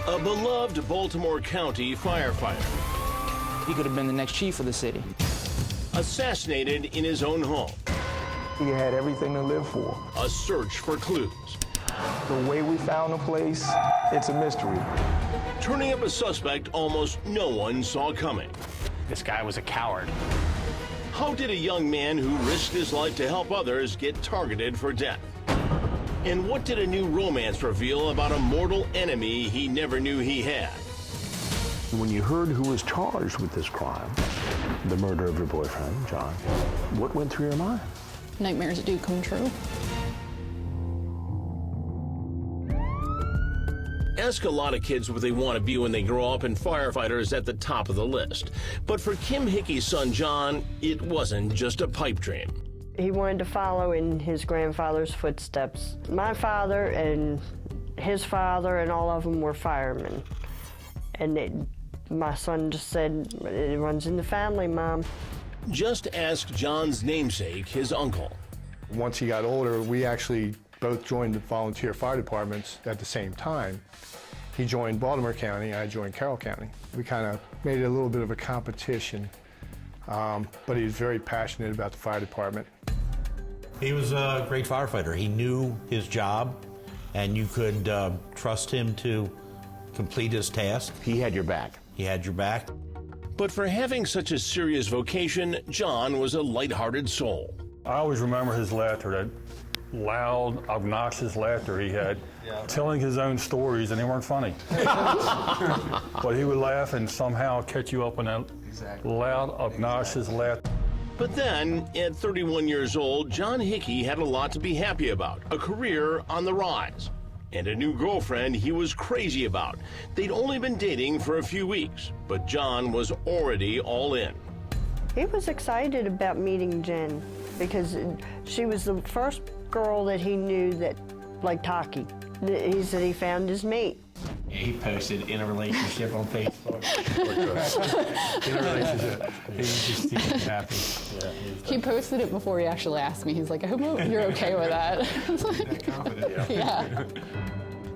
A beloved Baltimore County firefighter. He could have been the next chief of the city. Assassinated in his own home. He had everything to live for. A search for clues. The way we found the place, it's a mystery. Turning up a suspect almost no one saw coming. This guy was a coward. How did a young man who risked his life to help others get targeted for death? And what did a new romance reveal about a mortal enemy he never knew he had? When you heard who was charged with this crime, the murder of your boyfriend, Jon, what went through your mind? Nightmares do come true. Ask a lot of kids what they want to be when they grow up, and firefighter is at the top of the list. But for Kim Hickey's son, Jon, it wasn't just a pipe dream. He wanted to follow in his grandfather's footsteps. My father and his father and all of them were firemen. And my son just said, it runs in the family, Mom. Just ask Jon's namesake, his uncle. Once he got older, we actually both joined the volunteer fire departments at the same time. He joined Baltimore County, I joined Carroll County. We kind of made it a little bit of a competition, but he was very passionate about the fire department. He was a great firefighter. He knew his job, and you could trust him to complete his task. He had your back. He had your back. But for having such a serious vocation, Jon was a lighthearted soul. I always remember his laughter, that loud, obnoxious laughter he had, telling his own stories, and they weren't funny. But he would laugh and somehow catch you up on that loud, obnoxious laugh. But then, at 31 years old, Jon Hickey had a lot to be happy about, a career on the rise, and a new girlfriend he was crazy about. They'd only been dating for a few weeks, but Jon was already all in. He was excited about meeting Jen because she was the first girl that he knew that liked hockey. He said he found his mate. He posted in a relationship on Facebook. In a relationship. He was just happy. He posted it before he actually asked me. He's like, I hope you're okay with that. I was like, yeah.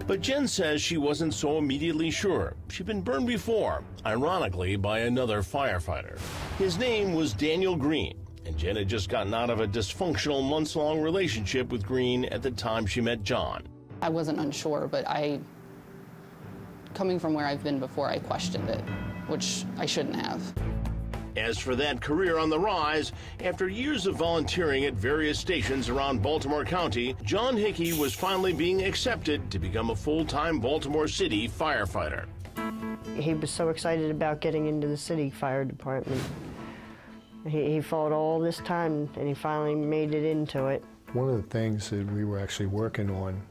But Jen says she wasn't so immediately sure. She'd been burned before, ironically, by another firefighter. His name was Daniel Green, and Jen had just gotten out of a dysfunctional months-long relationship with Green at the time she met Jon. I wasn't unsure, but coming from where I've been before, I questioned it, which I shouldn't have. As for that career on the rise, after years of volunteering at various stations around Baltimore County, Jon Hickey was finally being accepted to become a full-time Baltimore City firefighter. He was so excited about getting into the city fire department. He fought all this time, and he finally made it into it. One of the things that we were actually working on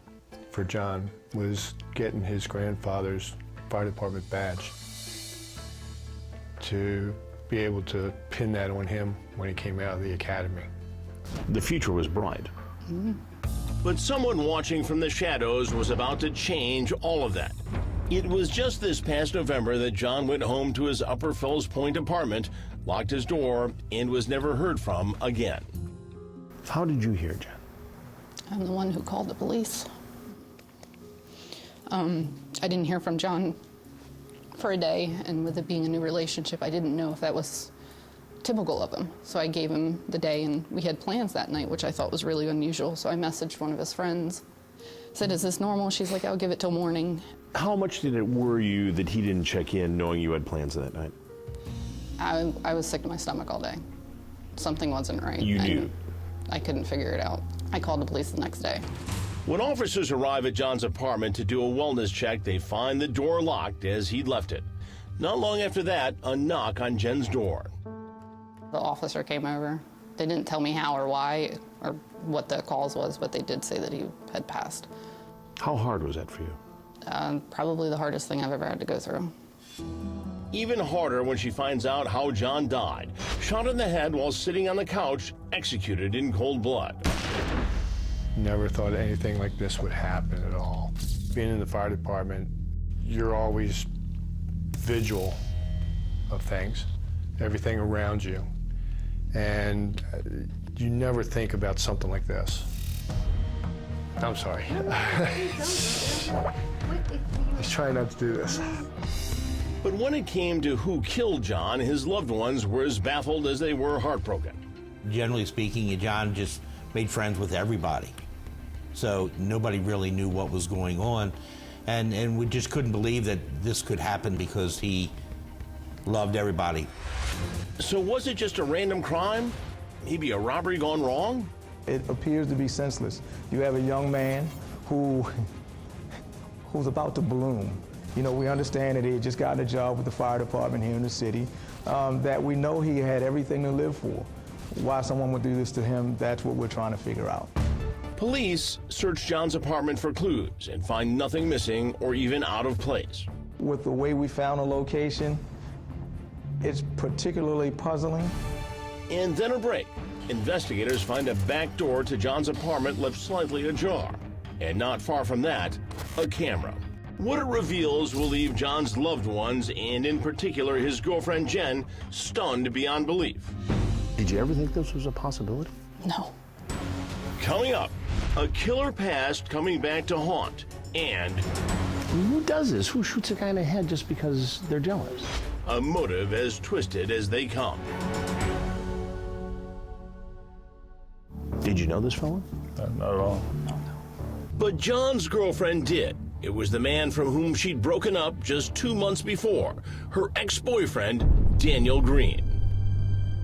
for Jon was getting his grandfather's fire department badge, to be able to pin that on him when he came out of the academy. The future was bright. Mm-hmm. But someone watching from the shadows was about to change all of that. It was just this past November that Jon went home to his Upper Fells Point apartment, locked his door, and was never heard from again. How did you hear, Jen? I'm the one who called the police. I didn't hear from Jon for a day, and with it being a new relationship, I didn't know if that was typical of him. So I gave him the day, and we had plans that night, which I thought was really unusual. So I messaged one of his friends, said, is this normal? She's like, I'll give it till morning. How much did it worry you that he didn't check in knowing you had plans that night? I was sick to my stomach all day. Something wasn't right. You knew? I couldn't figure it out. I called the police the next day. When officers arrive at Jon's apartment to do a wellness check, they find the door locked as he'd left it. Not long after that, a knock on Jen's door. The officer came over. They didn't tell me how or why or what the cause was, but they did say that he had passed. How hard was that for you? Probably the hardest thing I've ever had to go through. Even harder when she finds out how Jon died. Shot in the head while sitting on the couch, executed in cold blood. Never thought anything like this would happen at all. Being in the fire department, you're always vigil of things, everything around you. And you never think about something like this. I'm sorry. He's trying not to do this. But when it came to who killed John, his loved ones were as baffled as they were heartbroken. Generally speaking, John just made friends with everybody. So nobody really knew what was going on. And we just couldn't believe that this could happen because he loved everybody. So was it just a random crime? Maybe a robbery gone wrong? It appears to be senseless. You have a young man who's about to bloom. You know, we understand that he had just gotten a job with the fire department here in the city, that we know he had everything to live for. Why someone would do this to him, that's what we're trying to figure out. Police search John's apartment for clues and find nothing missing or even out of place. With the way we found a location, it's particularly puzzling. And then a break. Investigators find a back door to John's apartment left slightly ajar. And not far from that, a camera. What it reveals will leave John's loved ones, and in particular his girlfriend Jen, stunned beyond belief. Did you ever think this was a possibility? No. Coming up, a killer past coming back to haunt, and Who does this? Who shoots a guy in the head just because they're jealous? a motive as twisted as they come. Did you know this fellow? Not at all. But John's girlfriend did. It was the man from whom she'd broken up just 2 months before, her ex-boyfriend, Daniel Green.